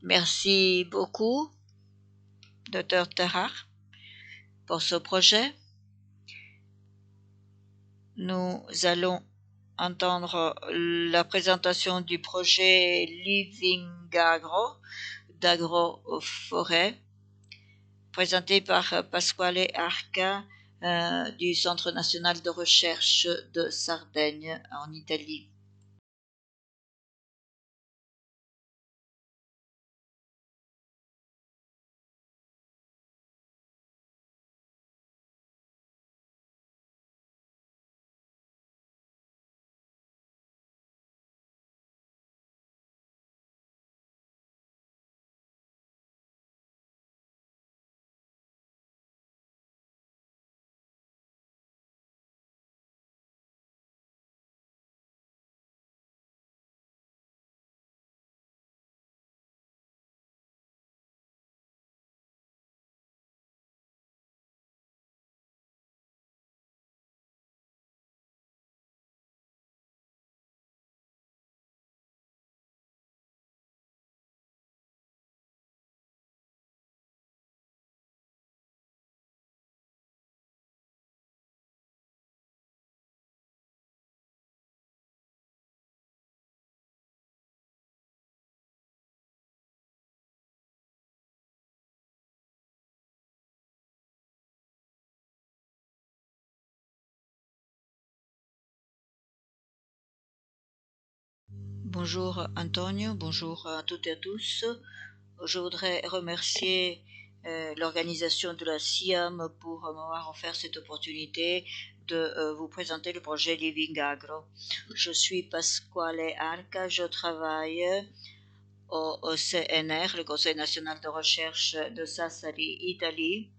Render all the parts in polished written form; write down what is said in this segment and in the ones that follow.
Merci beaucoup, Dr. Tahar, pour ce projet. Nous allons entendre la présentation du projet Living Agro d'Agroforêt, présenté par Pasquale Arca du Centre national de recherche de Sardaigne en Italie. Bonjour Antonio, bonjour à toutes et à tous. Je voudrais remercier l'organisation de la SIAM pour m'avoir offert cette opportunité de vous présenter le projet Living Agro. Je suis Pasquale Arca, je travaille au CNR, le Conseil national de recherche de Sassari, Italie.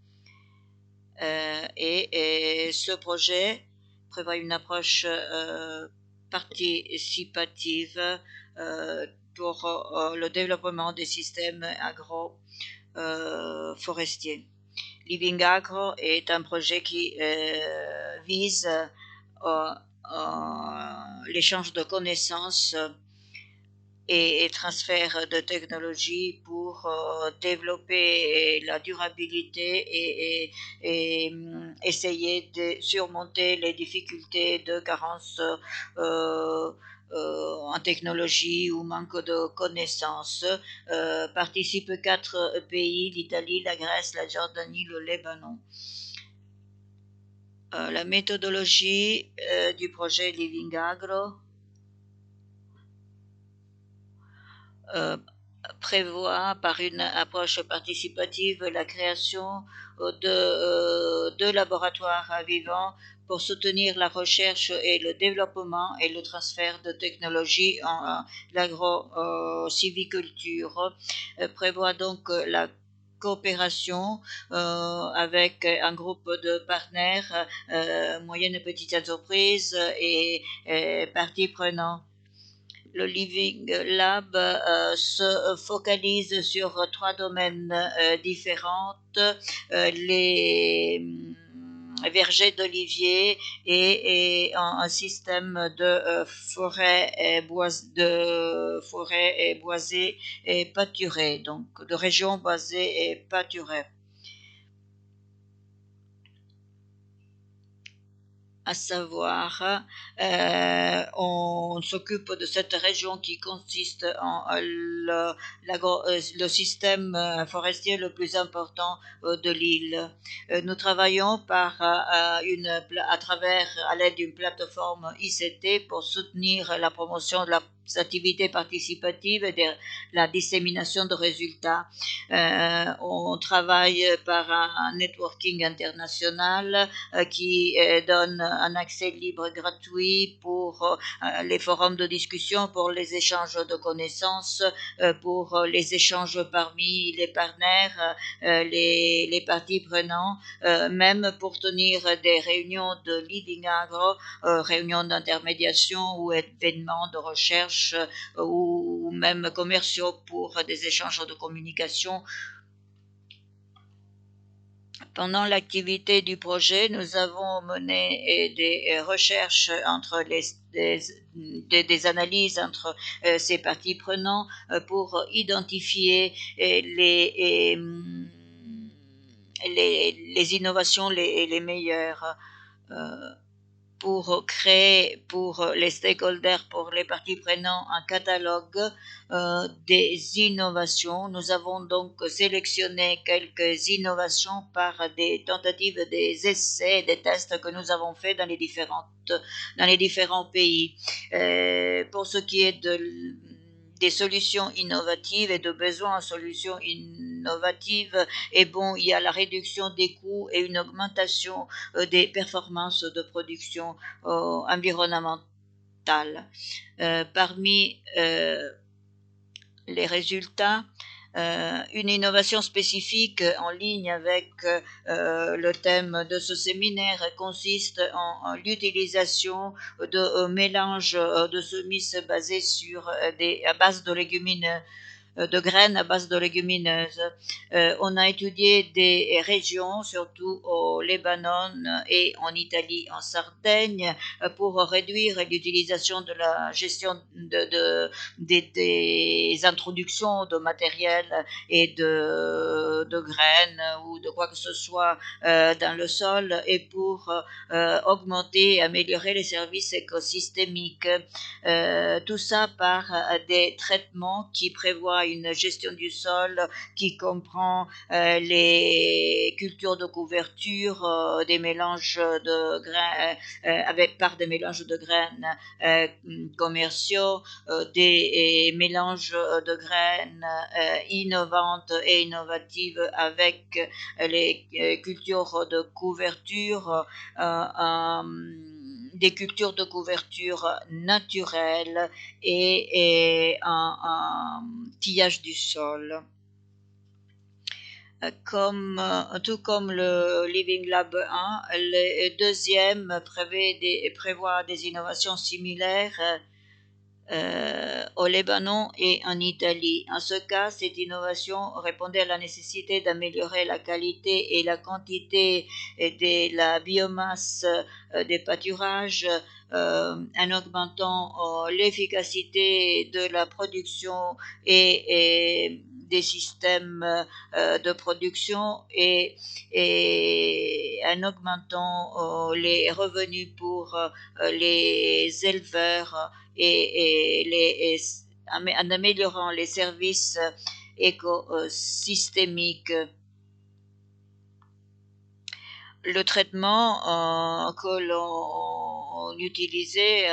Et ce projet prévoit une approche participative pour le développement des systèmes agro-forestiers. Living Agro est un projet qui vise l'échange de connaissances et transfert de technologies pour développer la durabilité et essayer de surmonter les difficultés de carence en technologie ou manque de connaissances. Participent 4 pays, l'Italie, la Grèce, la Jordanie, le Liban. La méthodologie du projet Living Agro prévoit par une approche participative la création de laboratoires vivants pour soutenir la recherche et le développement et le transfert de technologies en l'agro-civiculture. Prévoit donc la coopération avec un groupe de partenaires, moyennes et petites entreprises et parties prenantes. Le Living Lab se focalise sur 3 domaines différents, les vergers d'oliviers et un système de forêts boisées et pâturées, donc de régions boisées et pâturées. À savoir, on s'occupe de cette région qui consiste en le système forestier le plus important de l'île. Nous travaillons à l'aide d'une plateforme ICT pour soutenir la promotion de la activités participatives et de la dissémination de résultats. On travaille par un networking international qui donne un accès libre gratuit pour les forums de discussion, pour les échanges de connaissances, pour les échanges parmi les partenaires, les parties prenantes, même pour tenir des réunions de Living Agro, réunions d'intermédiation ou événements de recherche ou même commerciaux pour des échanges de communication Pendant l'activité du projet, nous avons mené des recherches entre des analyses entre ces parties prenantes pour identifier les innovations les meilleures. Pour créer pour les stakeholders, pour les parties prenantes, un catalogue des innovations. Nous avons donc sélectionné quelques innovations par des tentatives, des essais, des tests que nous avons faits dans les différents pays. Pour ce qui est des solutions innovatives et de besoins en solutions innovatives, et bon, il y a la réduction des coûts et une augmentation des performances de production environnementale. Parmi les résultats, une innovation spécifique en ligne avec le thème de ce séminaire consiste en l'utilisation de mélanges de semis basés sur à base de légumineuses, de graines à base de légumineuses. On a étudié des régions, surtout au Libanon et en Italie, en Sardaigne, pour réduire l'utilisation de la gestion des introductions de matériel et de graines ou de quoi que ce soit dans le sol, et pour augmenter et améliorer les services écosystémiques. Tout ça par des traitements qui prévoient une gestion du sol qui comprend les cultures de couverture, des mélanges de grains par des mélanges de graines commerciaux, des mélanges de graines innovantes et innovatives avec les cultures de couverture, des cultures de couverture naturelles et un tillage du sol. Tout comme le Living Lab 1, le deuxième prévoit des innovations similaires au Libanon et en Italie. En ce cas, cette innovation répondait à la nécessité d'améliorer la qualité et la quantité de la biomasse des pâturages en augmentant l'efficacité de la production et des systèmes de production et en augmentant les revenus pour les éleveurs et en améliorant les services écosystémiques. Le traitement que l'on utilisait,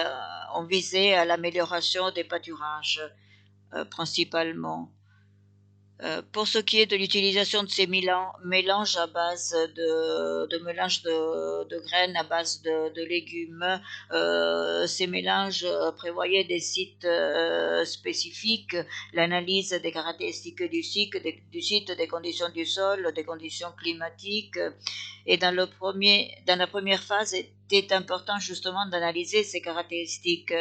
on visait à l'amélioration des pâturages principalement. Pour ce qui est de l'utilisation de ces mélanges à base de graines à base de légumes, ces mélanges prévoyaient des sites spécifiques, l'analyse des caractéristiques du site, des conditions du sol, des conditions climatiques. Et dans la première phase, était important justement d'analyser ces caractéristiques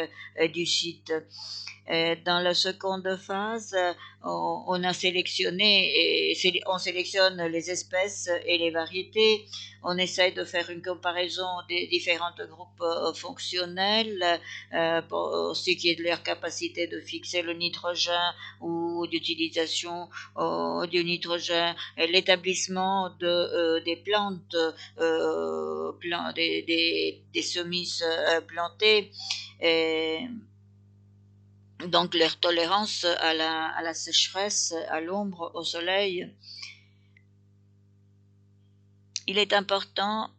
du site. Dans la seconde phase, on a sélectionné on sélectionne les espèces et les variétés. On essaye de faire une comparaison des différents groupes fonctionnels pour ce qui est de leur capacité de fixer le nitrogène ou d'utilisation du nitrogène, l'établissement des plantes, des semis plantés. Donc leur tolérance à la sécheresse, à l'ombre, au soleil. Il est important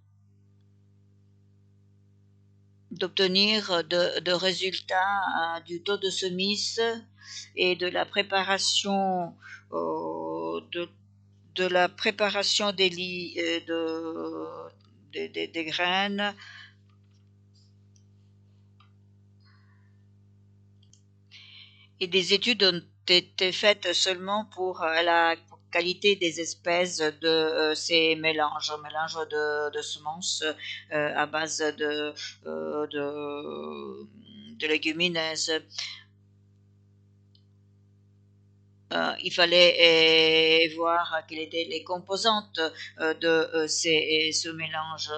d'obtenir de résultats du taux de semis et de la préparation des graines. Et des études ont été faites seulement pour la qualité des espèces de ces mélanges de semences à base de légumineuses. il fallait voir quelles étaient les composantes de ce mélange.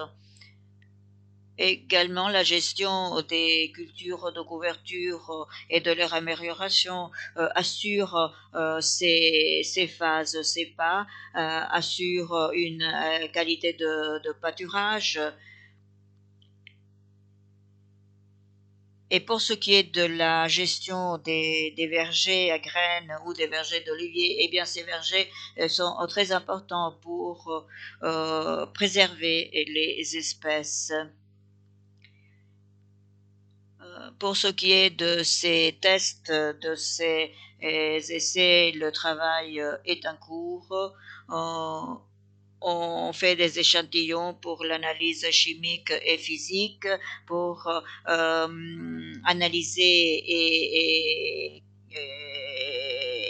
Également, la gestion des cultures de couverture et de leur amélioration assure ces phases, ces pas, assure une qualité de pâturage. Et pour ce qui est de la gestion des vergers à graines ou des vergers d'olivier, eh bien ces vergers sont très importants pour préserver les espèces. Pour ce qui est de ces tests, de ces essais, le travail est en cours. On fait des échantillons pour l'analyse chimique et physique, pour analyser et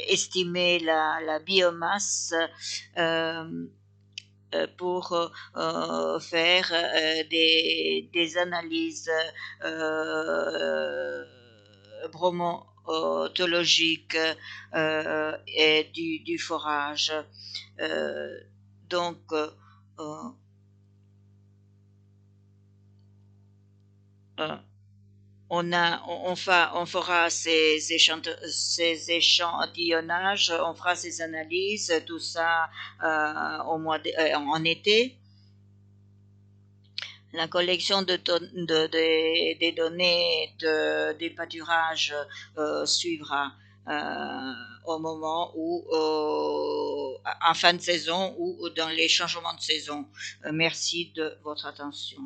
estimer la biomasse. Pour faire des analyses bromontologiques et du forage. Donc, on fera ces échantillonnages, on fera ces analyses, tout ça en été. La collection des données des pâturages suivra au moment où, en fin de saison ou dans les changements de saison. Merci de votre attention.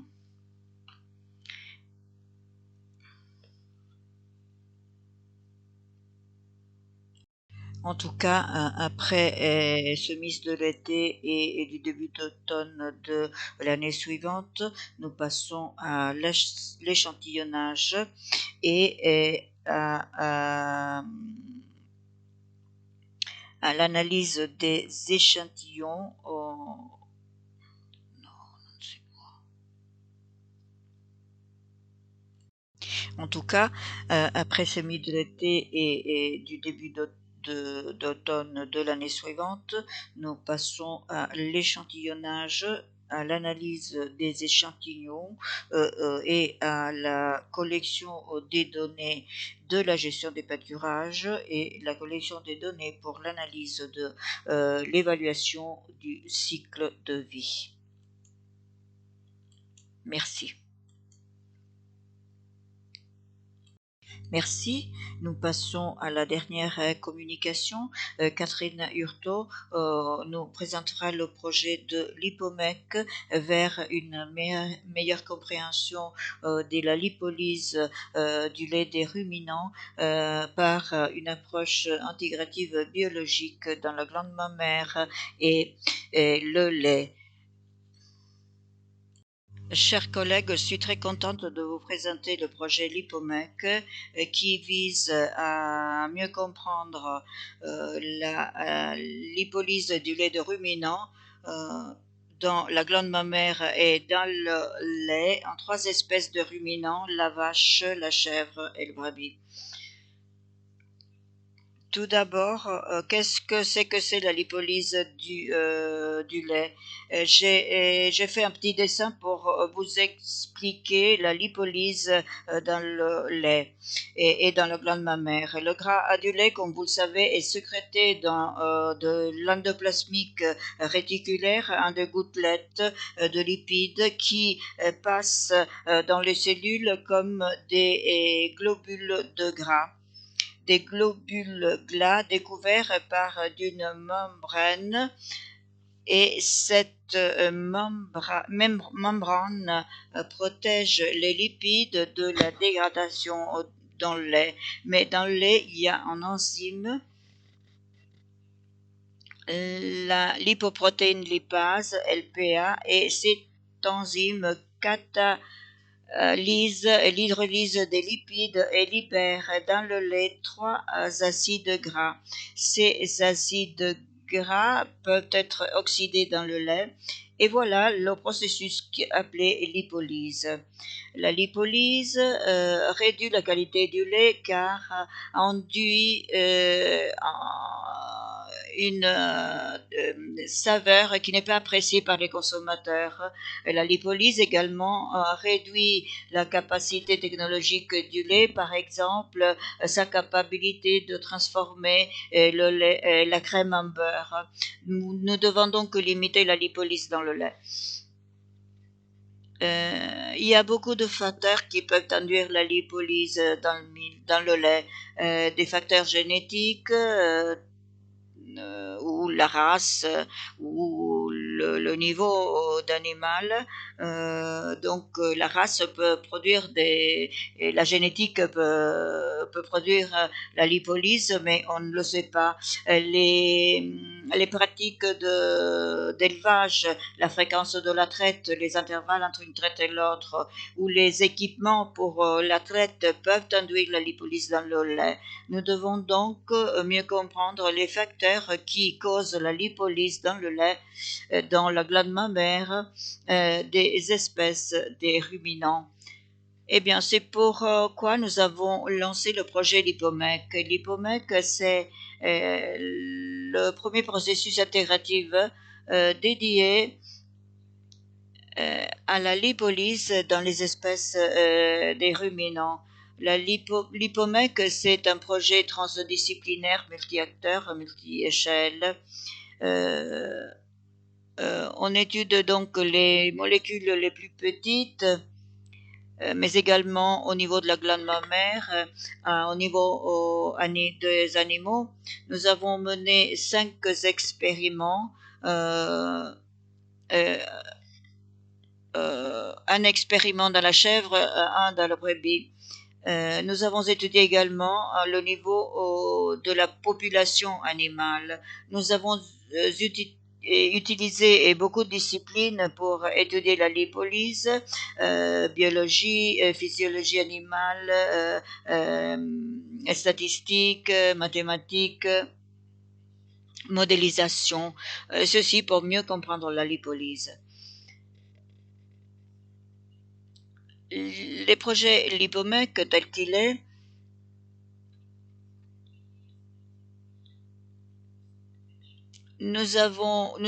En tout cas, après semis de l'été et du début d'automne de l'année suivante, nous passons à l'échantillonnage et à l'analyse des échantillons. En tout cas, après semis de l'été et du début d'automne de l'année suivante, nous passons à l'échantillonnage, à l'analyse des échantillons et à la collection des données de la gestion des pâturages et la collection des données pour l'analyse de l'évaluation du cycle de vie. Merci. Merci. Nous passons à la dernière communication. Catherine Hurtaud nous présentera le projet de l'IPOMEC vers une meilleure compréhension de la lipolyse du lait des ruminants par une approche intégrative biologique dans la glande mammaire et le lait. Chers collègues, je suis très contente de vous présenter le projet LipoMec qui vise à mieux comprendre la lipolyse du lait de ruminant dans la glande mammaire et dans le lait en 3 espèces de ruminants, la vache, la chèvre et le brebis. Tout d'abord, qu'est-ce que c'est la lipolyse du lait? J'ai fait un petit dessin pour vous expliquer la lipolyse dans le lait et dans la glande mammaire. Le gras du lait, comme vous le savez, est sécrété dans de l'endoplasmique réticulaire, des gouttelettes de lipides qui passent dans les cellules comme des globules de gras. Des globules gras découverts par d'une membrane et cette membrane protège les lipides de la dégradation dans le lait. Mais dans le lait, il y a un enzyme, la lipoprotéine lipase, LPA, et cette enzyme l'hydrolyse des lipides et libère dans le lait 3 acides gras. Ces acides gras peuvent être oxydés dans le lait. Et voilà le processus appelé lipolyse. La lipolyse réduit la qualité du lait car induit une saveur qui n'est pas appréciée par les consommateurs. La lipolyse également réduit la capacité technologique du lait, par exemple sa capacité de transformer le lait, la crème en beurre. Nous devons donc limiter la lipolyse dans le lait. Il y a beaucoup de facteurs qui peuvent induire la lipolyse dans le lait. Des facteurs génétiques, ou la race, ou le niveau d'animal. Donc la race peut produire la génétique peut produire la lipolyse, mais on ne le sait pas. Les pratiques d'élevage, la fréquence de la traite, les intervalles entre une traite et l'autre, ou les équipements pour la traite peuvent induire la lipolyse dans le lait. Nous devons donc mieux comprendre les facteurs qui causent la lipolyse dans le lait, dans la glande mammaire des espèces des ruminants. Eh bien, c'est pourquoi nous avons lancé le projet Lipomec. Lipomec, c'est le premier processus intégratif dédié à la lipolyse dans les espèces des ruminants. La Lipomec, c'est un projet transdisciplinaire, multi-acteurs, multi-échelle. On étude donc les molécules les plus petites, mais également au niveau de la glande mammaire, au niveau des animaux. Nous avons mené 5 expériments, un expériment dans la chèvre, un dans la brebis. Nous avons étudié également le niveau de la population animale. Nous avons utilisé beaucoup de disciplines pour étudier la lipolyse, biologie, physiologie animale, statistiques, mathématiques, modélisation, ceci pour mieux comprendre la lipolyse. Les projets Lipomec tel qu'il est nous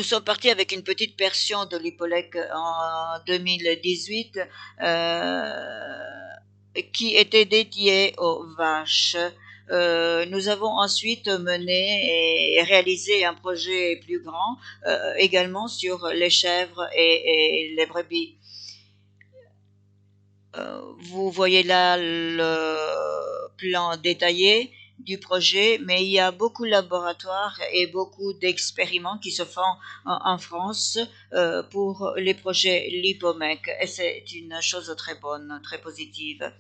sommes partis avec une petite version de Lipolec en 2018 qui était dédiée aux vaches. Nous avons ensuite mené et réalisé un projet plus grand également sur les chèvres et les brebis. Vous voyez là le plan détaillé du projet, mais il y a beaucoup de laboratoires et beaucoup d'expériments qui se font en France pour les projets Lipomec, et c'est une chose très bonne, très positive.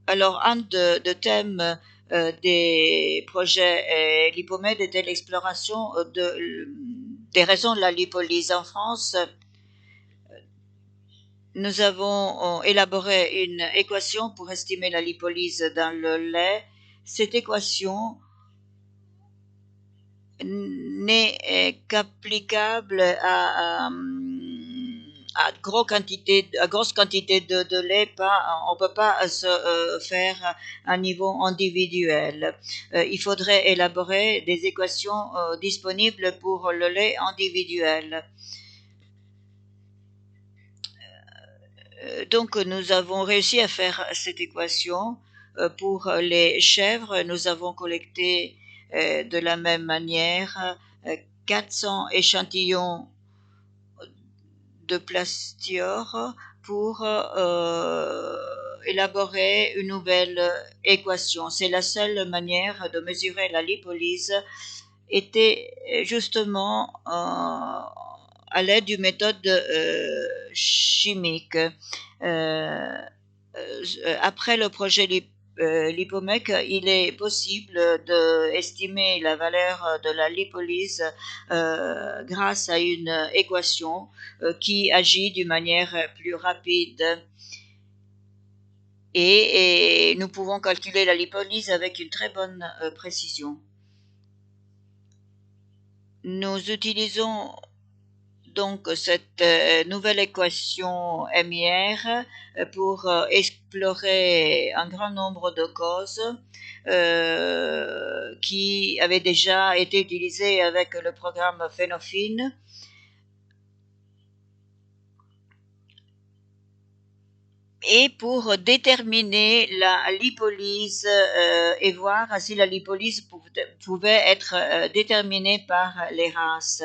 Alors, un de thèmes des projets Lipomec était l'exploration des raisons de la lipolyse en France. Nous avons élaboré une équation pour estimer la lipolyse dans le lait. Cette équation n'est qu'applicable à grosse quantité de lait. On ne peut pas se faire à niveau individuel. Il faudrait élaborer des équations disponibles pour le lait individuel. Donc nous avons réussi à faire cette équation. Pour les chèvres, nous avons collecté de la même manière 400 échantillons de plastior pour élaborer une nouvelle équation. C'est la seule manière de mesurer la lipolyse, était justement à l'aide d'une méthode chimique. Après le projet Lipomec, il est possible d'estimer la valeur de la lipolyse grâce à une équation qui agit d'une manière plus rapide. et nous pouvons calculer la lipolyse avec une très bonne précision. Nous utilisons donc cette nouvelle équation MIR pour explorer un grand nombre de causes qui avaient déjà été utilisées avec le programme Phénophine. Et pour déterminer la lipolyse et voir si la lipolyse pouvait être déterminée par les races.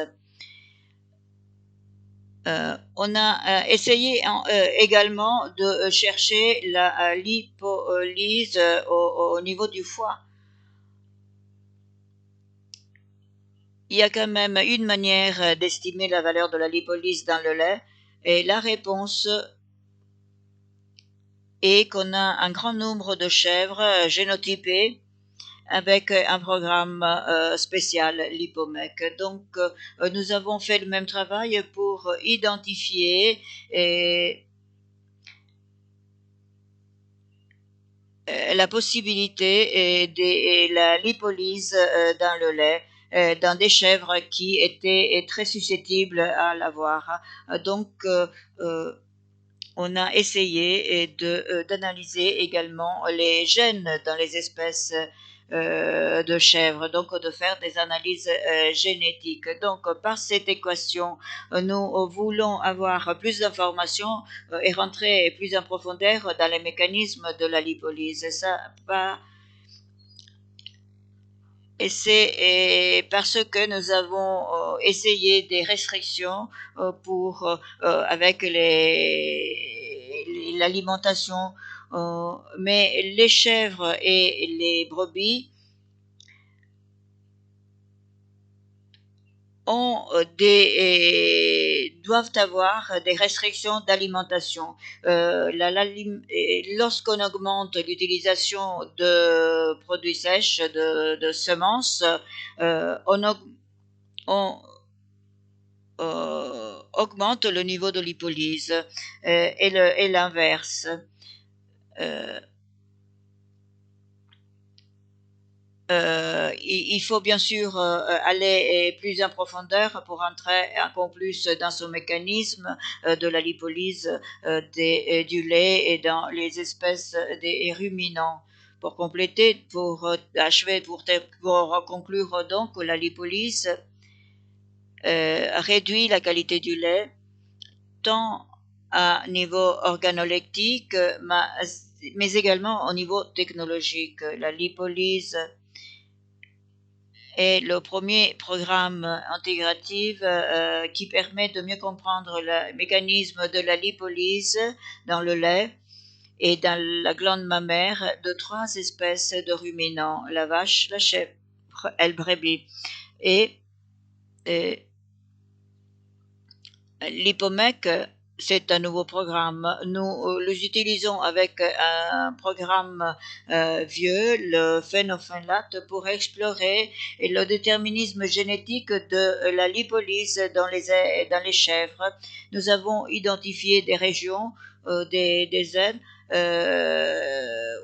On a essayé également de chercher la lipolyse au niveau du foie. Il y a quand même une manière d'estimer la valeur de la lipolyse dans le lait, et la réponse est qu'on a un grand nombre de chèvres génotypées avec un programme spécial Lipomec. Donc, nous avons fait le même travail pour identifier la possibilité de la lipolyse dans le lait dans des chèvres qui étaient très susceptibles à l'avoir. Donc, on a essayé d'analyser également les gènes dans les espèces de chèvres, donc de faire des analyses génétiques. Donc, par cette équation, nous voulons avoir plus d'informations et rentrer plus en profondeur dans les mécanismes de la lipolyse. Ça va. Et c'est parce que nous avons essayé des restrictions pour avec l'alimentation, mais les chèvres et les brebis doivent avoir des restrictions d'alimentation. Lorsqu'on augmente l'utilisation de produits sèches, de semences, on augmente le niveau de lipolyse et l'inverse. Il faut bien sûr aller plus en profondeur pour entrer encore plus dans ce mécanisme de la lipolyse du lait et dans les espèces des ruminants. Pour compléter, pour achever, pour conclure donc, la lipolyse réduit la qualité du lait tant à niveau organoleptique, mais également au niveau technologique. La lipolyse est le premier programme intégratif qui permet de mieux comprendre le mécanisme de la lipolyse dans le lait et dans la glande mammaire de 3 espèces de ruminants, la vache, la chèvre et le brebis. Et Lipomec, c'est un nouveau programme. Nous les utilisons avec un programme vieux, le phénophenlate, pour explorer le déterminisme génétique de la lipolyse dans les chèvres. Nous avons identifié des régions des aines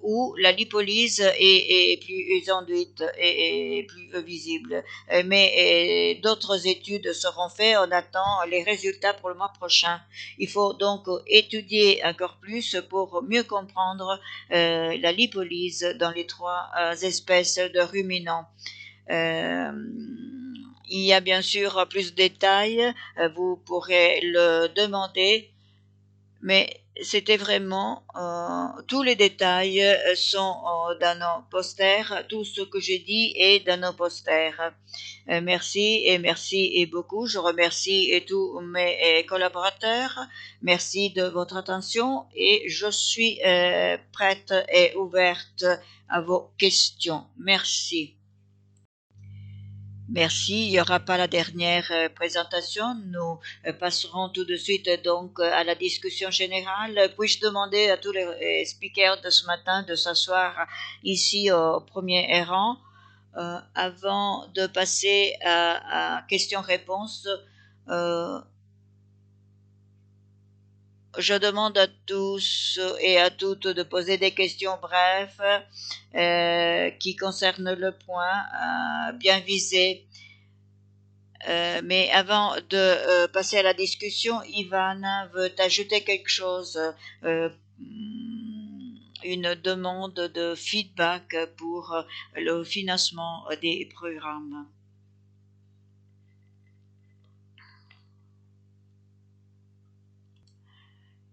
où la lipolyse est plus induite et plus visible. Mais d'autres études seront faites. On attend les résultats pour le mois prochain. Il faut donc étudier encore plus pour mieux comprendre la lipolyse dans les 3 espèces de ruminants. Il y a bien sûr plus de détails, vous pourrez le demander, mais c'était vraiment tous les détails sont dans nos posters, tout ce que j'ai dit est dans nos posters. Merci et beaucoup. Je remercie tous mes collaborateurs. Merci de votre attention et je suis prête et ouverte à vos questions. Merci. Merci. Il n'y aura pas la dernière présentation. Nous passerons tout de suite donc à la discussion générale. Puis-je demander à tous les speakers de ce matin de s'asseoir ici au premier rang avant de passer à questions-réponses. Je demande à tous et à toutes de poser des questions brèves qui concernent le point bien visé. Mais avant de passer à la discussion, Ivan veut ajouter quelque chose, une demande de feedback pour le financement des programmes.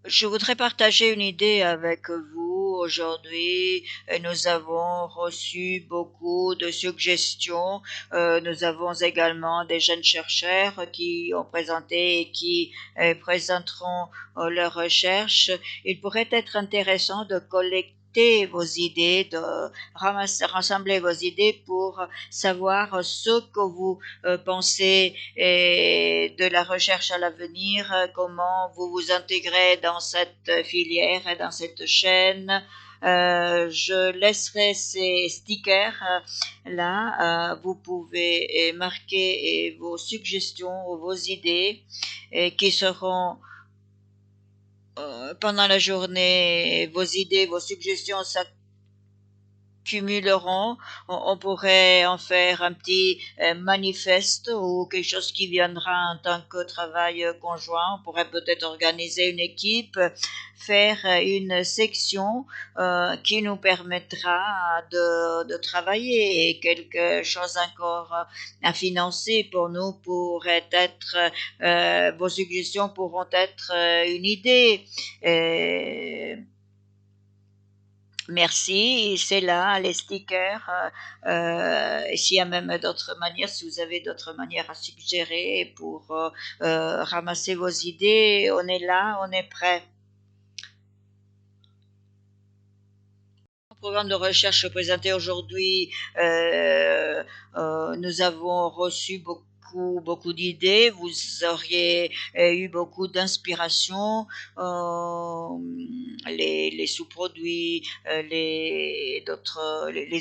Je voudrais partager une idée avec vous aujourd'hui. Nous avons reçu beaucoup de suggestions. Nous avons également des jeunes chercheurs qui ont présenté et qui présenteront leurs recherches. Il pourrait être intéressant de collecter vos idées, de rassembler vos idées pour savoir ce que vous pensez de la recherche à l'avenir, comment vous vous intégrez dans cette filière et dans cette chaîne. Je laisserai ces stickers là. Vous pouvez marquer vos suggestions ou vos idées qui seront pendant la journée. Vos idées, vos suggestions cumuleront, on pourrait en faire un petit manifeste ou quelque chose qui viendra en tant que travail conjoint. On pourrait peut-être organiser une équipe, faire une section qui nous permettra de travailler et quelque chose encore à financer pour nous pourrait être, vos suggestions pourront être une idée. Merci, c'est là les stickers. S'il y a même d'autres manières, si vous avez d'autres manières à suggérer pour ramasser vos idées, on est là, on est prêt. Le programme de recherche présenté aujourd'hui, nous avons reçu beaucoup d'idées, vous auriez eu beaucoup d'inspiration, les sous-produits, les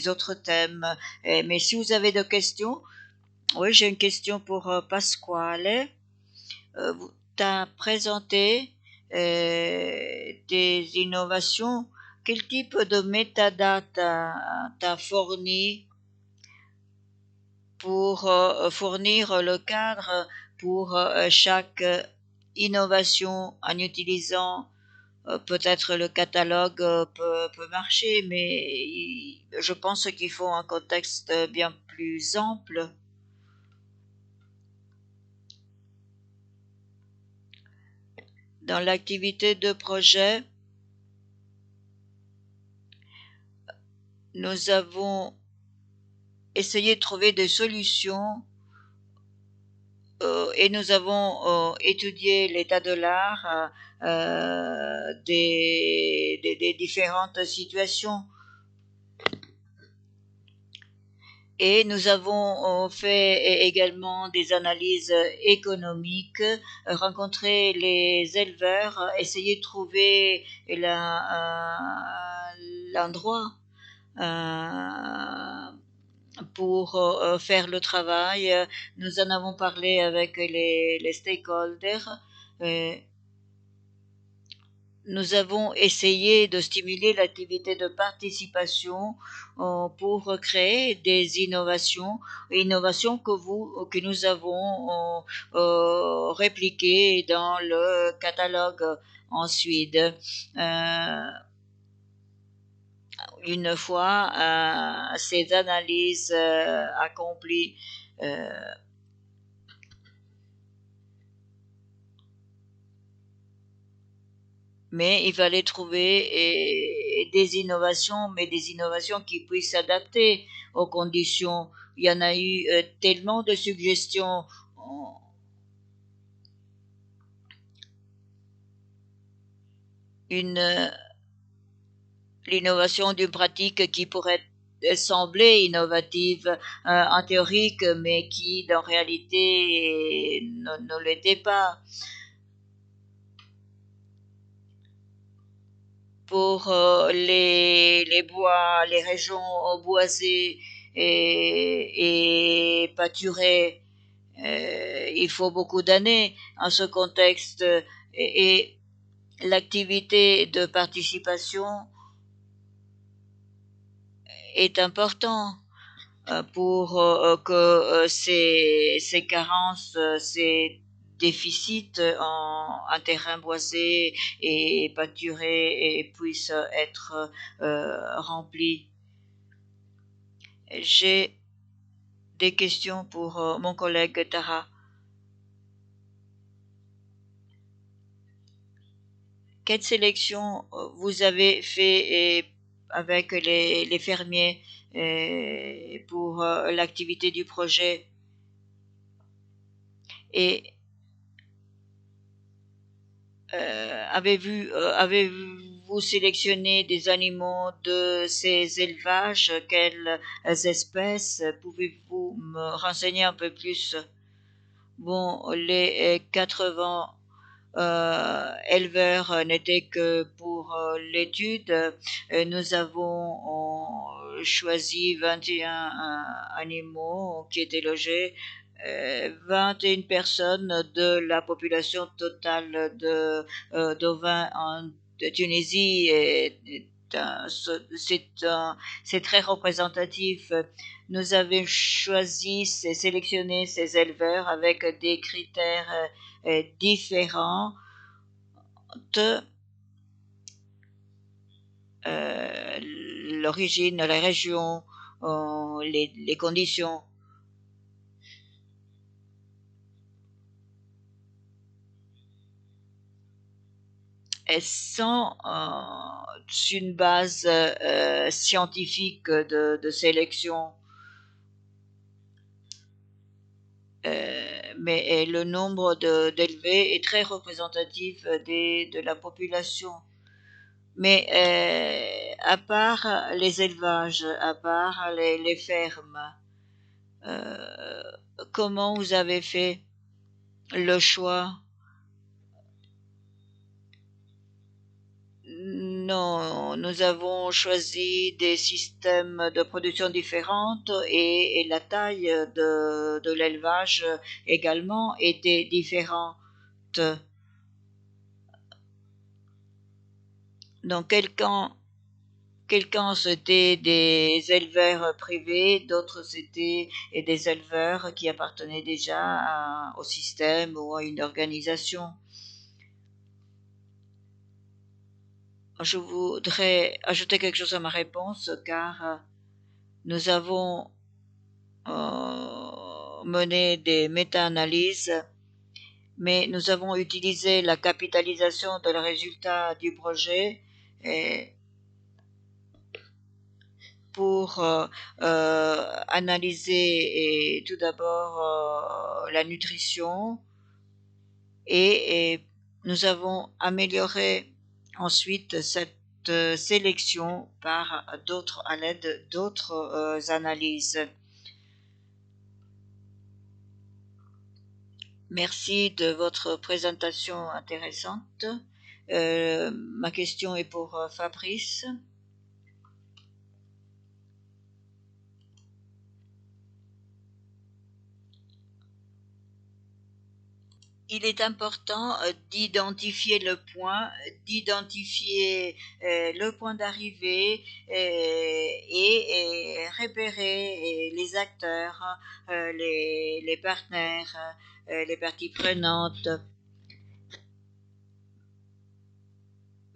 autres thèmes. Mais si vous avez des questions, oui, j'ai une question pour Pasquale. Vous t'as présenté des innovations. Quel type de métadata t'as fourni pour fournir le cadre pour chaque innovation en utilisant peut-être le catalogue peut marcher, mais je pense qu'il faut un contexte bien plus ample. Dans l'activité de projet, nous avons essayé de trouver des solutions et nous avons étudié l'état de l'art des différentes situations. Et nous avons fait également des analyses économiques, rencontré les éleveurs, essayé de trouver l'endroit pour faire le travail. Nous en avons parlé avec les stakeholders. Nous avons essayé de stimuler l'activité de participation pour créer des innovations que nous avons répliquées dans le catalogue ensuite. Une fois ces analyses accomplies, mais il fallait trouver des innovations, mais des innovations qui puissent s'adapter aux conditions. Il y en a eu tellement de suggestions. L'innovation d'une pratique qui pourrait sembler innovative en théorique, mais qui en réalité ne l'était pas. Pour les bois, les régions boisées et pâturées, il faut beaucoup d'années en ce contexte et l'activité de participation est importante pour que ces carences, ces déficits en un terrain boisé et pâturé puissent être remplis. J'ai des questions pour mon collègue Tara. Quelle sélection vous avez fait avec les fermiers pour l'activité du projet? Et avez-vous sélectionné des animaux de ces élevages? Quelles espèces? Pouvez-vous me renseigner un peu plus? Bon, les 80 éleveurs n'étaient que pour l'étude. Nous avons choisi 21 animaux qui étaient logés. 21 personnes de la population totale d'ovins en Tunisie c'est très représentatif. Nous avons choisi, sélectionné ces éleveurs avec des critères différents de l'origine, la région, les conditions. Elles sont sur une base scientifique de sélection. Mais le nombre d'élevés est très représentatif de la population. Mais à part les élevages, à part les fermes, euh, comment vous avez fait le choix? Non, nous avons choisi des systèmes de production différents et la taille de l'élevage également était différente. Donc, quelqu'un c'était des éleveurs privés, d'autres c'était des éleveurs qui appartenaient déjà au système ou à une organisation. Je voudrais ajouter quelque chose à ma réponse car nous avons mené des méta-analyses, mais nous avons utilisé la capitalisation de le résultat du projet et pour analyser tout d'abord la nutrition et nous avons amélioré ensuite cette sélection par d'autres à l'aide d'autres analyses. Merci de votre présentation intéressante. Ma question est pour Fabrice. Il est important d'identifier le point d'arrivée et repérer les acteurs, les partenaires, les parties prenantes.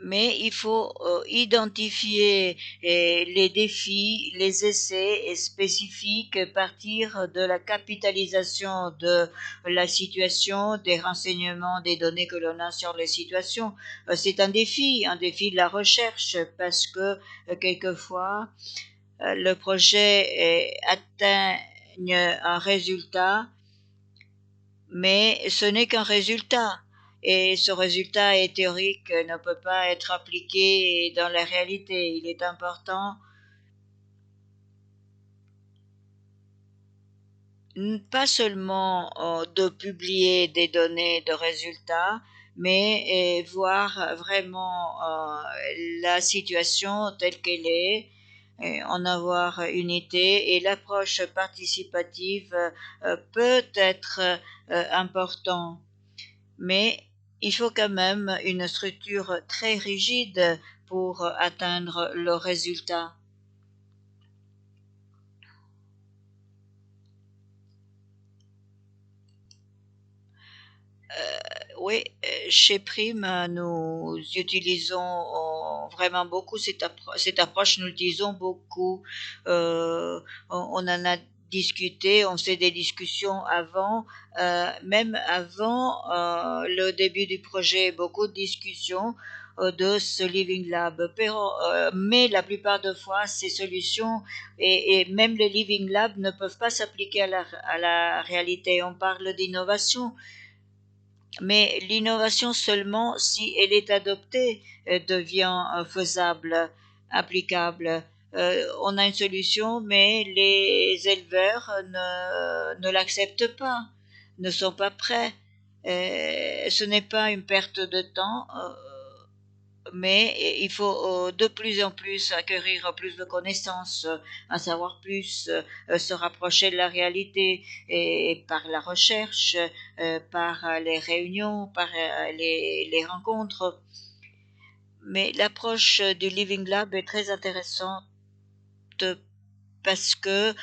Mais il faut identifier les défis, les essais spécifiques, partir de la capitalisation de la situation, des renseignements, des données que l'on a sur les situations. C'est un défi de la recherche, parce que quelquefois, le projet atteint un résultat, mais ce n'est qu'un résultat. Et ce résultat est théorique, ne peut pas être appliqué dans la réalité. Il est important pas seulement de publier des données de résultats, mais voir vraiment la situation telle qu'elle est, en avoir une idée, et l'approche participative peut être important, mais il faut quand même une structure très rigide pour atteindre le résultat. Oui, chez Prime, nous utilisons vraiment beaucoup cette approche, nous l'utilisons beaucoup. On en a discuté, on fait des discussions avant, même avant le début du projet, beaucoup de discussions de ce Living Lab. Mais la plupart des fois, ces solutions et même les Living Lab ne peuvent pas s'appliquer à la réalité. On parle d'innovation, mais l'innovation seulement, si elle est adoptée, devient faisable, applicable. On a une solution, mais les éleveurs ne l'acceptent pas, ne sont pas prêts. Ce n'est pas une perte de temps, mais il faut de plus en plus acquérir plus de connaissances, en savoir plus, se rapprocher de la réalité et par la recherche, par les réunions, par les rencontres. Mais l'approche du Living Lab est très intéressante parce que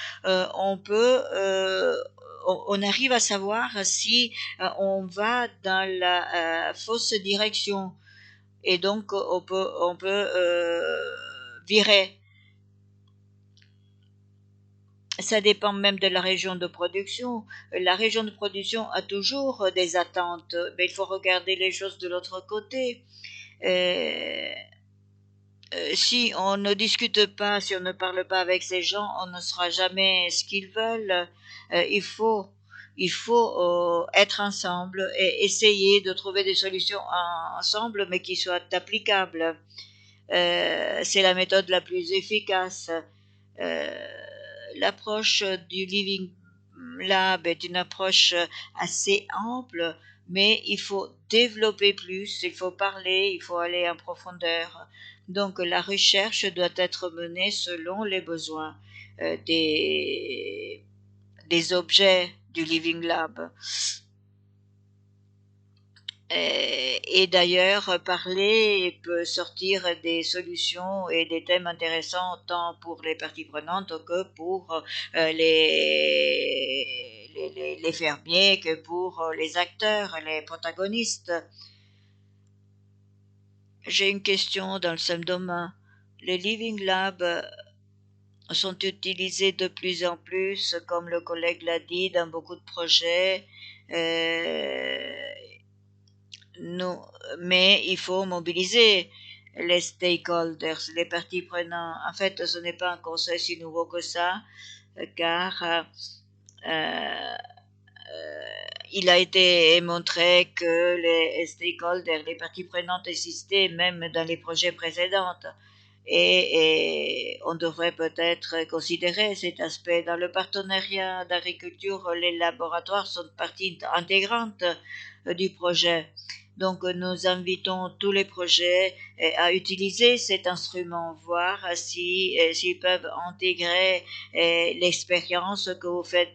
on arrive à savoir si on va dans la fausse direction et donc on peut virer. Ça dépend même de la région de production. La région de production a toujours des attentes, mais il faut regarder les choses de l'autre côté. Euh, Si on ne discute pas, si on ne parle pas avec ces gens, on ne saura jamais ce qu'ils veulent. Il faut être ensemble et essayer de trouver des solutions ensemble, mais qui soient applicables. C'est la méthode la plus efficace. Euh, L'approche du Living Lab est une approche assez ample, mais il faut développer plus, il faut parler, il faut aller en profondeur. Donc la recherche doit être menée selon les besoins des objets du Living Lab. Et d'ailleurs, parler peut sortir des solutions et des thèmes intéressants tant pour les parties prenantes que pour les fermiers, que pour les acteurs, les protagonistes. J'ai une question dans le même domaine. Les Living Labs sont utilisés de plus en plus, comme le collègue l'a dit, dans beaucoup de projets. Euh, nous, mais il faut mobiliser les stakeholders, les parties prenantes. En fait, ce n'est pas un conseil si nouveau que ça, car euh, il a été montré que les stakeholders, les parties prenantes existaient même dans les projets précédents. Et on devrait peut-être considérer cet aspect. Dans le partenariat d'agriculture, les laboratoires sont partie intégrante du projet. Donc nous invitons tous les projets à utiliser cet instrument, voir s'ils peuvent intégrer l'expérience que vous faites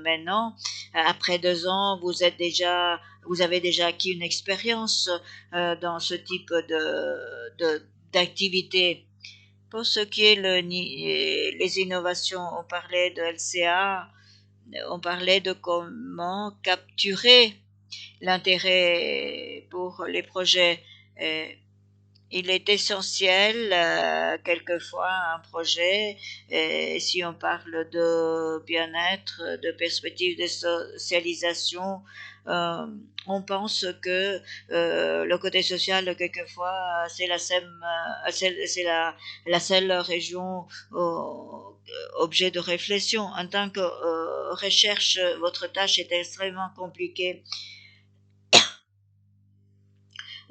maintenant. Après 2 ans, vous avez déjà acquis une expérience dans ce type d'activité. Pour ce qui est les innovations, on parlait de LCA, on parlait de comment capturer l'intérêt pour les projets. Euh, il est essentiel, quelquefois, un projet, si on parle de bien-être, de perspective de socialisation, euh, on pense que le côté social, quelquefois, c'est la seule région objet de réflexion. En tant que recherche, votre tâche est extrêmement compliquée.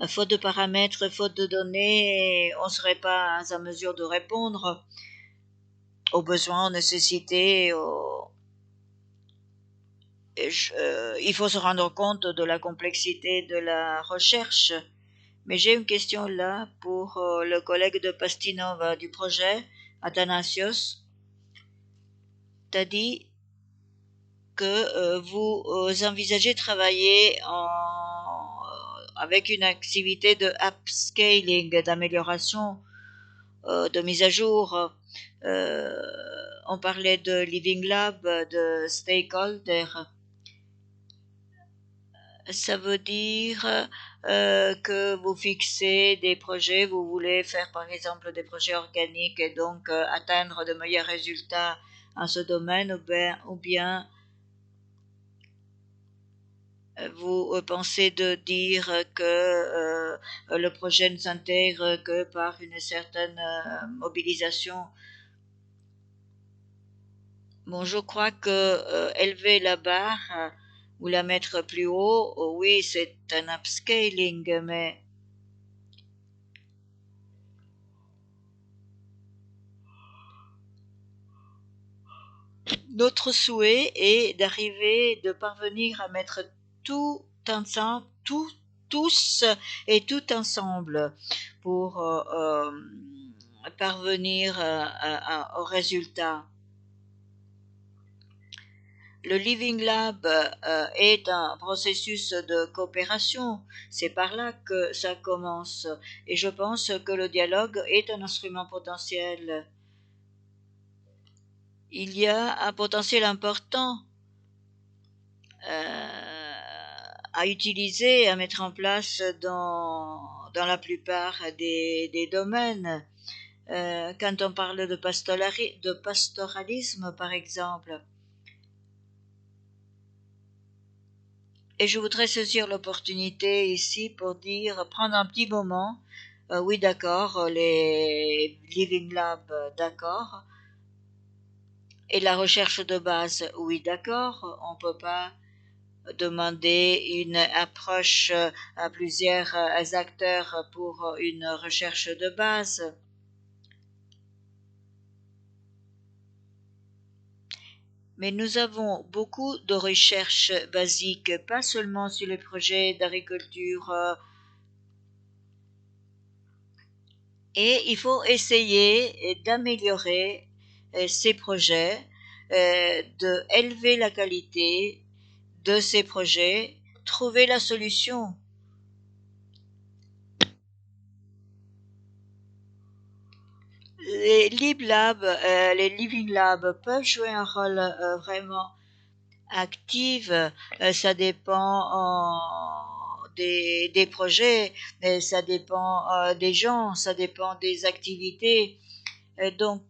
Faute de paramètres, faute de données, on ne serait pas en mesure de répondre aux besoins, aux nécessités. Il faut se rendre compte de la complexité de la recherche. Mais j'ai une question là pour le collègue de Pastinova du projet, Athanasios. Tu as dit que vous envisagez de travailler avec une activité de upscaling, d'amélioration, de mise à jour. On parlait de Living Lab, de Stakeholder. Ça veut dire que vous fixez des projets, vous voulez faire par exemple des projets organiques et donc atteindre de meilleurs résultats en ce domaine, ou bien vous pensez de dire que le projet ne s'intègre que par une certaine mobilisation. Bon, je crois que élever la barre ou la mettre plus haut, oui, c'est un upscaling, mais notre souhait est d'arriver, de parvenir à mettre tout ensemble, tous et tout ensemble pour parvenir au résultat. Le Living Lab est un processus de coopération. C'est par là que ça commence. Et je pense que le dialogue est un instrument potentiel. Il y a un potentiel important à utiliser, à mettre en place dans la plupart des domaines. Quand on parle de pastoralisme, par exemple. Et je voudrais saisir l'opportunité ici pour dire, prendre un petit moment, oui d'accord, les Living Lab, d'accord, et la recherche de base, oui d'accord, on ne peut pas demander une approche à plusieurs acteurs pour une recherche de base. Mais nous avons beaucoup de recherches basiques, pas seulement sur les projets d'agriculture, et il faut essayer d'améliorer ces projets, d'élever la qualité de ces projets, trouver la solution. Les les Living Labs peuvent jouer un rôle vraiment actif. Ça dépend des projets, ça dépend des gens, ça dépend des activités. Donc,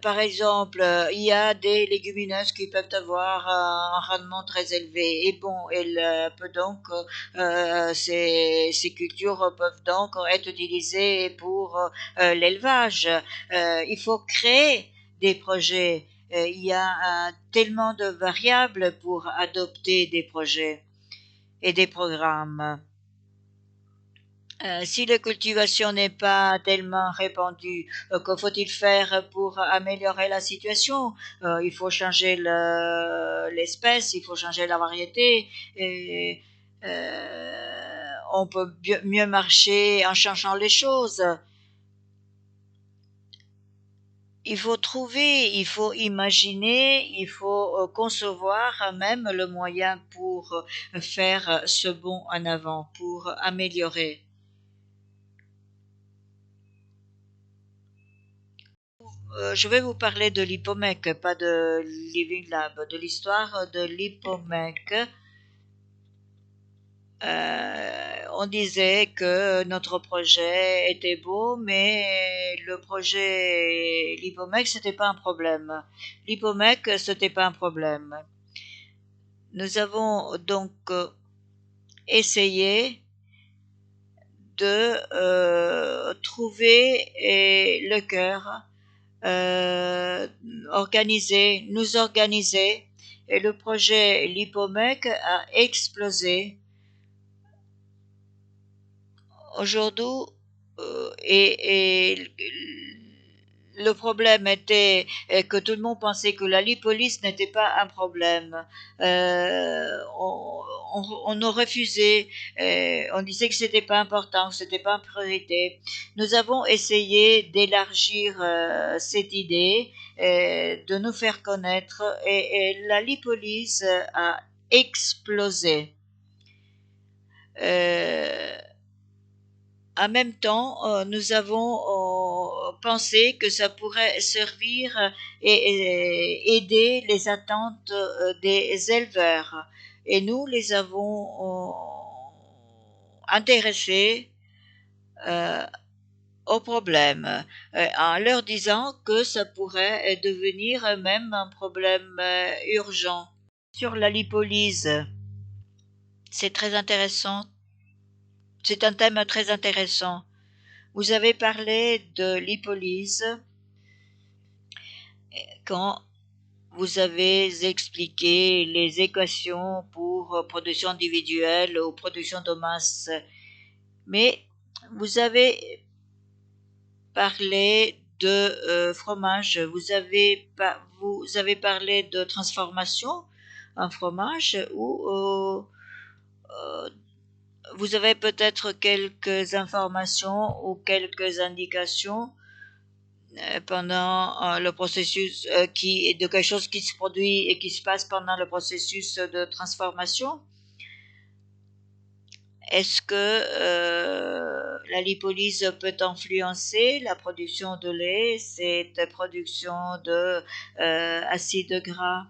par exemple, il y a des légumineuses qui peuvent avoir un rendement très élevé. Et bon, ces cultures peuvent donc être utilisées pour l'élevage. Il faut créer des projets. Il y a tellement de variables pour adopter des projets et des programmes. Si la cultivation n'est pas tellement répandue, que faut-il faire pour améliorer la situation? Il faut changer l'espèce, il faut changer la variété, et on peut mieux marcher en changeant les choses. Il faut trouver, il faut imaginer, il faut concevoir même le moyen pour faire ce bond en avant, pour améliorer. Je vais vous parler de l'Hippomec, pas de Living Lab, de l'histoire de l'Hippomec. On disait que notre projet était beau, mais le projet l'Hippomec, c'était pas un problème. L'Hippomec, c'était pas un problème. Nous avons donc essayé de trouver le cœur, nous organiser, et le projet Lipomec a explosé. Aujourd'hui, et le problème était que tout le monde pensait que la lipolyse n'était pas un problème. On nous refusait, on disait que c'était pas important, que c'était pas une priorité. Nous avons essayé d'élargir cette idée, de nous faire connaître, et la lipolyse a explosé. En même temps, nous avons pensé que ça pourrait servir et aider les attentes des éleveurs. Et nous les avons intéressés au problème, en leur disant que ça pourrait devenir même un problème urgent. Sur la lipolyse, c'est très intéressant. C'est un thème très intéressant. Vous avez parlé de lipolyse quand vous avez expliqué les équations pour production individuelle ou production de masse, mais vous avez parlé de fromage, vous avez parlé de transformation en fromage ou vous avez peut-être quelques informations ou quelques indications pendant le processus de quelque chose qui se produit et qui se passe pendant le processus de transformation. Est-ce que la lipolyse peut influencer la production de lait, cette production de acides gras,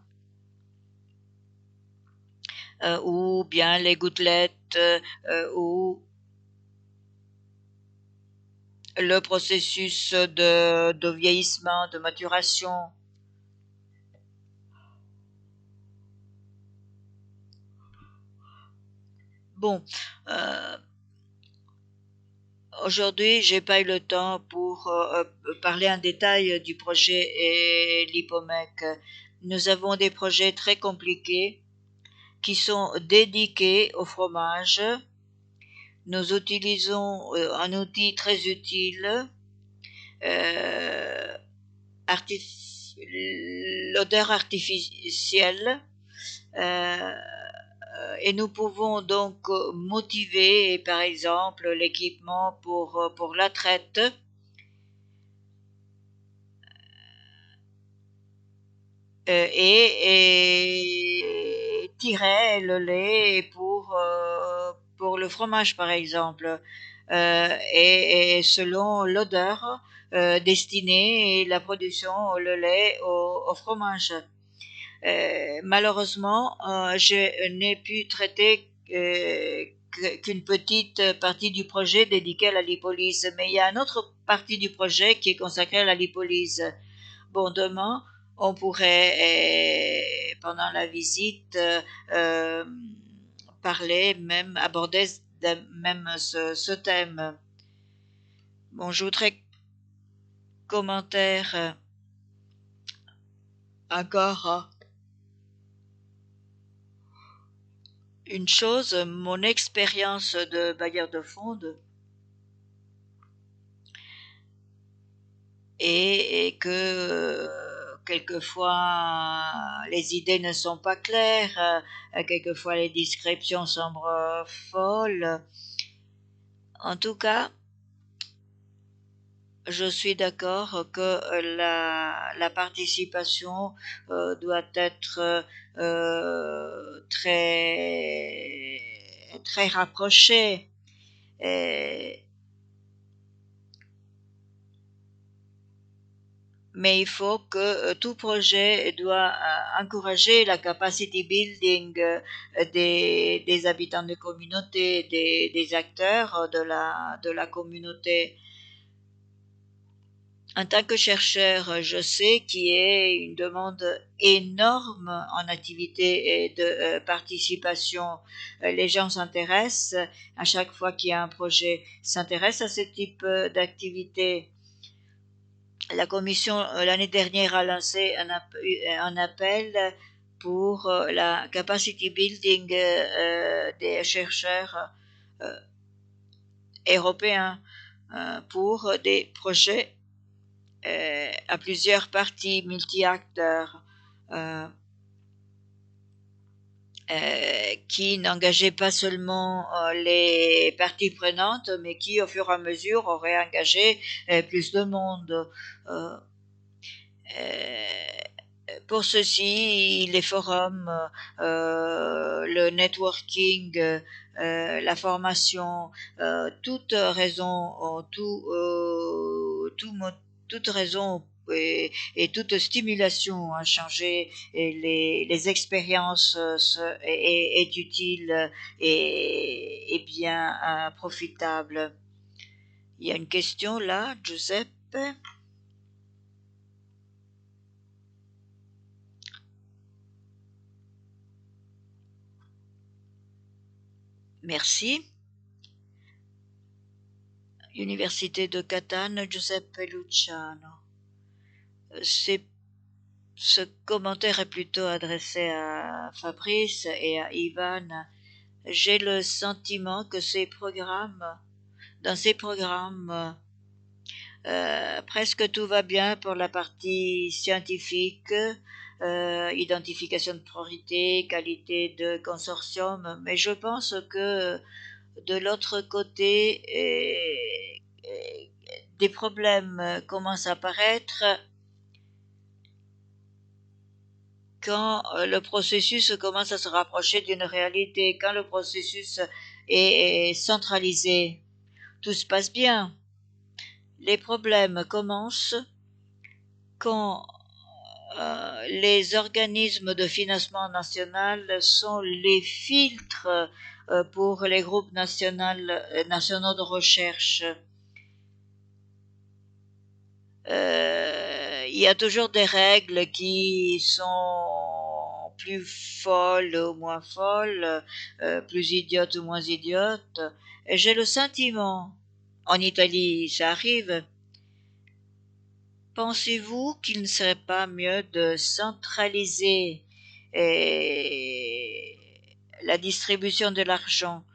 ou bien les gouttelettes, ou le processus de vieillissement, de maturation? Bon, aujourd'hui, j'ai pas eu le temps pour parler en détail du projet et l'IPOMEC. Nous avons des projets très compliqués qui sont dédiés au fromage. Nous utilisons un outil très utile, euh, l'odeur artificielle, euh, et nous pouvons donc motiver, par exemple, l'équipement pour la traite, et tirer le lait pour le fromage, par exemple, et selon l'odeur destinée et la production, le lait au fromage. Malheureusement, je n'ai pu traiter qu'une petite partie du projet dédiée à la lipolyse, mais il y a une autre partie du projet qui est consacrée à la lipolyse. Bon, demain, on pourrait, pendant la visite, euh, parler, même aborder même ce thème. Bon, je voudrais commentaire encore une chose, mon expérience de bailleur de fonds et que quelquefois les idées ne sont pas claires, quelquefois les descriptions semblent folles. En tout cas, je suis d'accord que la participation doit être très, très rapprochée. Et, mais il faut que tout projet doit encourager la capacity building des habitants de communauté, des acteurs de la communauté. En tant que chercheur, je sais qu'il y a une demande énorme en activité et de participation. Les gens s'intéressent, à chaque fois qu'il y a un projet, s'intéressent à ce type d'activité. La commission, l'année dernière, a lancé un appel pour la capacity building des chercheurs européens pour des projets à plusieurs parties multi-acteurs qui n'engageaient pas seulement les parties prenantes, mais qui, au fur et à mesure, auraient engagé plus de monde. Euh, pour ceci, les forums, le networking, la formation, toute raison et toute stimulation à changer et les expériences est utile et bien profitable. Il y a une question là, Giuseppe. Merci. Université de Catane, Giuseppe Luciano. Ce commentaire est plutôt adressé à Fabrice et à Ivan. J'ai le sentiment que dans ces programmes, presque tout va bien pour la partie scientifique, identification de priorité, qualité de consortium, mais je pense que de l'autre côté, des problèmes commencent à apparaître quand le processus commence à se rapprocher d'une réalité, quand le processus est centralisé. Tout se passe bien. Les problèmes commencent quand les organismes de financement national sont les filtres pour les groupes nationaux de recherche. Il y a toujours des règles qui sont plus folles ou moins folles, plus idiotes ou moins idiotes. Et j'ai le sentiment, en Italie ça arrive, pensez-vous qu'il ne serait pas mieux de centraliser la distribution de l'argent?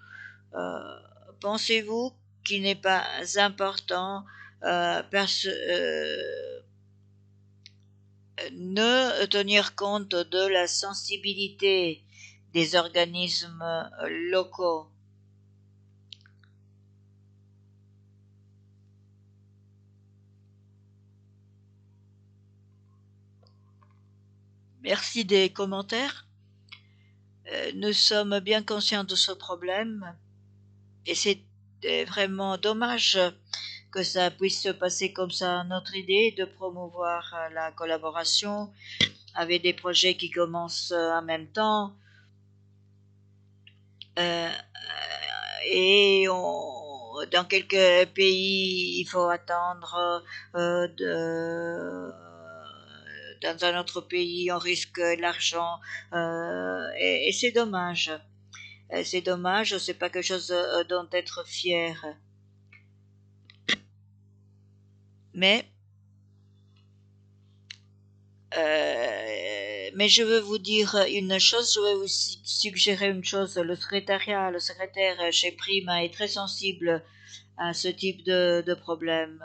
Pensez-vous qu'il n'est pas important ne tenir compte de la sensibilité des organismes locaux? Merci des commentaires. Nous sommes bien conscients de ce problème et c'est vraiment dommage que ça puisse se passer comme ça. Notre idée est de promouvoir la collaboration avec des projets qui commencent en même temps euh, dans quelques pays il faut attendre dans un autre pays on risque l'argent et c'est dommage. C'est dommage, c'est pas quelque chose dont être fier. Mais je veux vous dire une chose, je vais vous suggérer une chose. Le secrétaire chez Prima est très sensible à ce type de problème.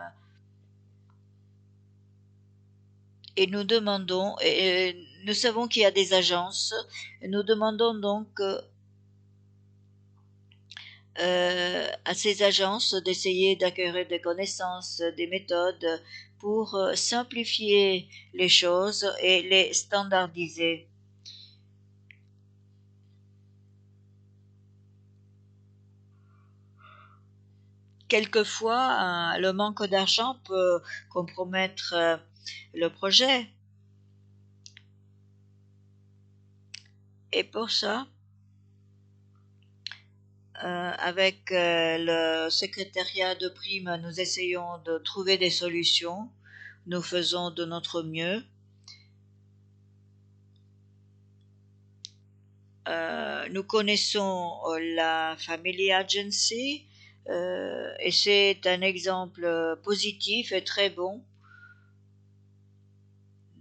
Et nous demandons, et nous savons qu'il y a des agences, et nous demandons donc à ces agences d'essayer d'acquérir des connaissances, des méthodes pour simplifier les choses et les standardiser. Quelquefois, le manque d'argent peut compromettre le projet. Et pour ça, avec le secrétariat de Prime, nous essayons de trouver des solutions. Nous faisons de notre mieux. Nous connaissons la Family Agency et c'est un exemple positif et très bon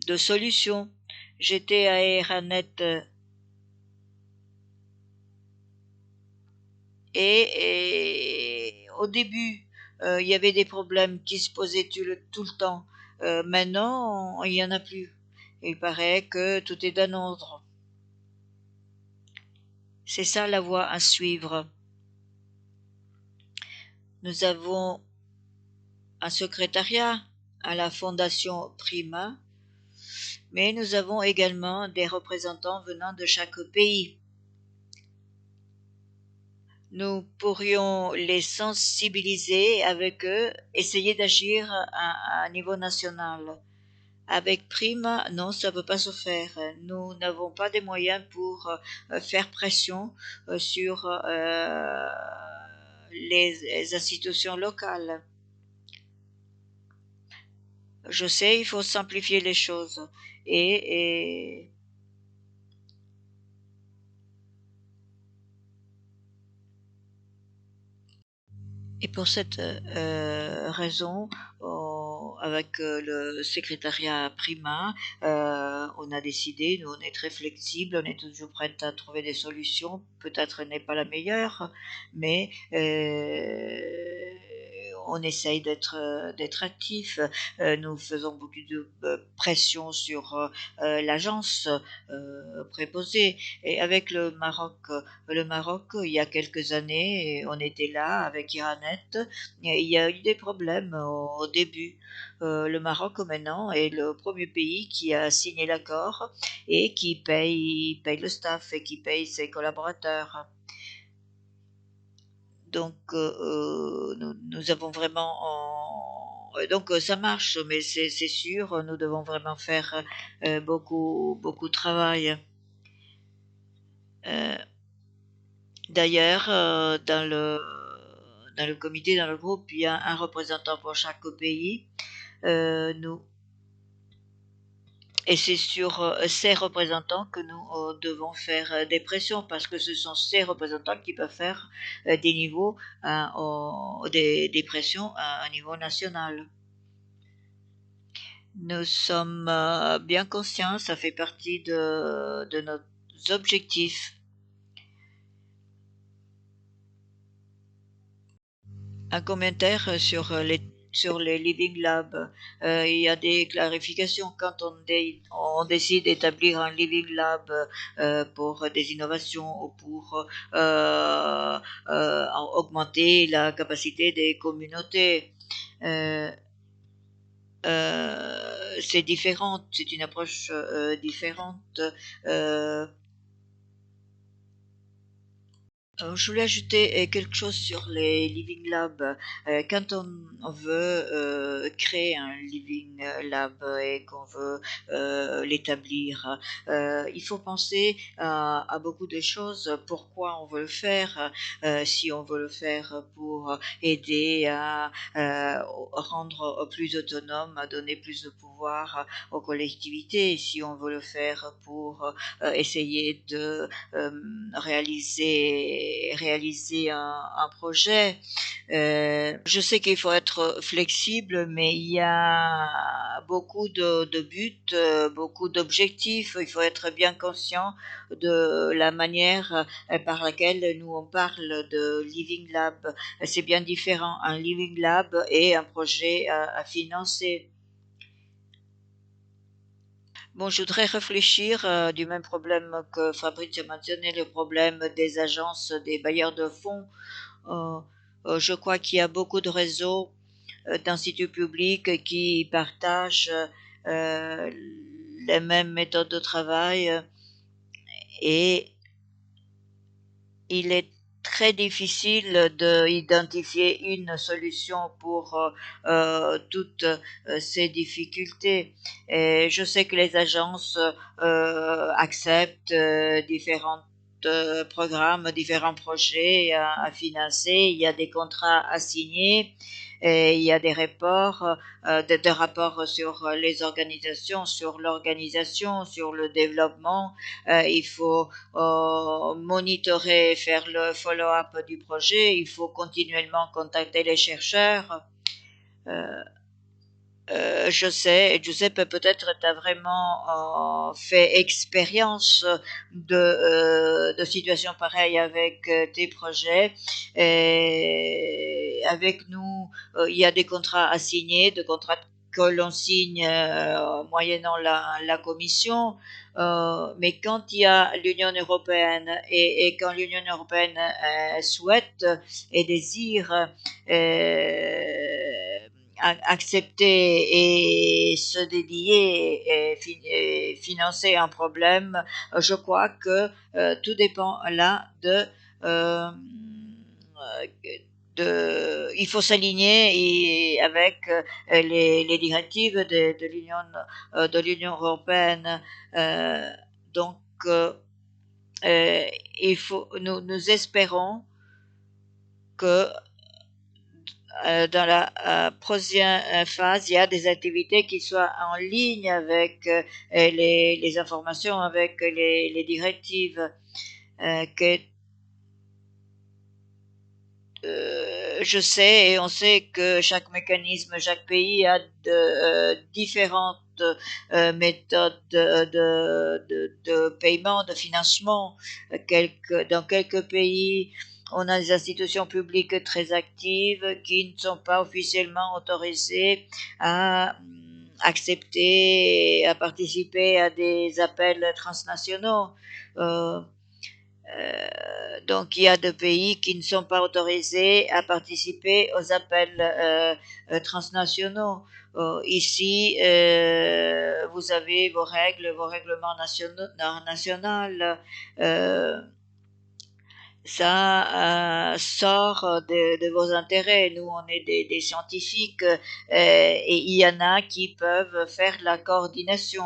de solution. J'étais à Eranet et au début il y avait des problèmes qui se posaient tout le temps Maintenant, il n'y en a plus. Il paraît que tout est d'un ordre. C'est ça la voie à suivre. Nous avons un secrétariat à la Fondation Prima, mais nous avons également des représentants venant de chaque pays. Nous pourrions les sensibiliser avec eux, essayer d'agir à un niveau national. Avec Prima, non, ça ne peut pas se faire. Nous n'avons pas des moyens pour faire pression sur les institutions locales. Je sais, il faut simplifier les choses. Et pour cette raison, avec le secrétariat Prima, on a décidé, nous on est très flexible, on est toujours prête à trouver des solutions. Peut-être elle n'est pas la meilleure, mais on essaye d'être actif. Nous faisons beaucoup de pression sur l'agence préposée. Et avec le Maroc, il y a quelques années, on était là avec Iranet. Il y a eu des problèmes au début. Le Maroc maintenant est le premier pays qui a signé l'accord et qui paye le staff et qui paye ses collaborateurs. Donc nous avons vraiment donc ça marche, mais c'est sûr, nous devons vraiment faire beaucoup de travail. D'ailleurs, dans le comité, dans le groupe, il y a un représentant pour chaque pays. Nous Et c'est sur ces représentants que nous devons faire des pressions parce que ce sont ces représentants qui peuvent faire des niveaux, des pressions à un niveau national. Nous sommes bien conscients, ça fait partie de nos objectifs. Un commentaire sur les Living Labs. Il y a des clarifications quand on décide d'établir un Living Lab pour des innovations ou pour augmenter la capacité des communautés. C'est différent, c'est une approche différente. Je voulais ajouter quelque chose sur les Living Labs. Quand on veut créer un Living Lab et qu'on veut l'établir, il faut penser à beaucoup de choses. Pourquoi on veut le faire? Si on veut le faire pour aider à rendre plus autonome, à donner plus de pouvoir aux collectivités, si on veut le faire pour essayer de réaliser un projet. Je sais qu'il faut être flexible, mais il y a beaucoup de buts, beaucoup d'objectifs. Il faut être bien conscient de la manière par laquelle nous on parle de Living Lab. C'est bien différent, un Living Lab et un projet à financer. Bon, je voudrais réfléchir du même problème que Fabrice a mentionné, le problème des agences, des bailleurs de fonds. Euh, je crois qu'il y a beaucoup de réseaux d'instituts publics qui partagent euh, les mêmes méthodes de travail et il est très difficile d'identifier une solution pour toutes ces difficultés. Et je sais que les agences acceptent différents programmes, différents projets à financer. Il y a des contrats à signer. Et il y a des rapports, des rapports sur les organisations, sur l'organisation, sur le développement. Il faut monitorer, faire le follow-up du projet, il faut continuellement contacter les chercheurs. Je sais, Giuseppe, peut-être tu as vraiment fait expérience de situations pareilles avec tes projets. Et avec nous, il y a des contrats à signer, des contrats que l'on signe moyennant la Commission, mais quand il y a l'Union européenne et quand l'Union européenne souhaite et désire accepter et se dédier et financer un problème, je crois que tout dépend là il faut s'aligner avec les directives de l'Union européenne. Donc, nous espérons que dans la prochaine phase, il y a des activités qui soient en ligne avec les informations, avec les directives. Je sais et on sait que chaque mécanisme, chaque pays a différentes méthodes de paiement, de financement. Dans quelques pays, on a des institutions publiques très actives qui ne sont pas officiellement autorisées à accepter et à participer à des appels transnationaux. Donc il y a des pays qui ne sont pas autorisés à participer aux appels transnationaux. Ici, vous avez vos règlements nationaux. Ça sort de vos intérêts. Nous, on est des scientifiques et il y en a qui peuvent faire la coordination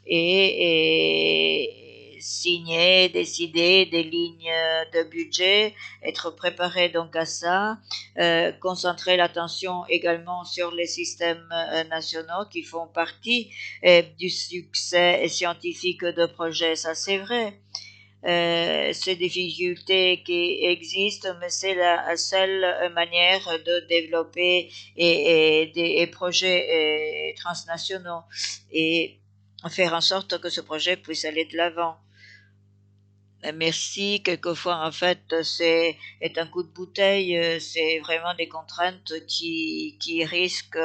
et signer, décider des lignes de budget, être préparé donc à ça, concentrer l'attention également sur les systèmes nationaux qui font partie du succès scientifique de projets, ça c'est vrai. Ces difficultés qui existent, mais c'est la seule manière de développer des projets transnationaux et faire en sorte que ce projet puisse aller de l'avant. Merci. Quelquefois, en fait, est un coup de bouteille. C'est vraiment des contraintes qui risquent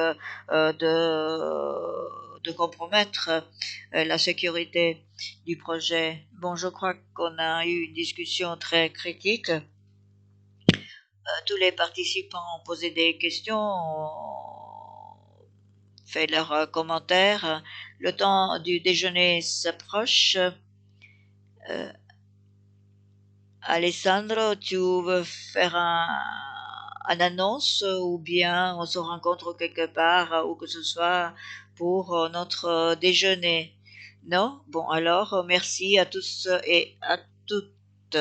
de compromettre la sécurité du projet. Bon, je crois qu'on a eu une discussion très critique. Tous les participants ont posé des questions, ont fait leurs commentaires. Le temps du déjeuner s'approche. Alessandro, tu veux faire un annonce ou bien on se rencontre quelque part ou que ce soit pour notre déjeuner? Non? Bon, alors merci à tous et à toutes.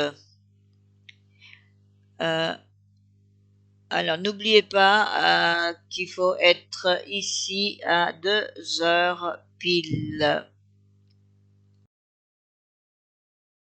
Alors, n'oubliez pas qu'il faut être ici à 2 heures pile.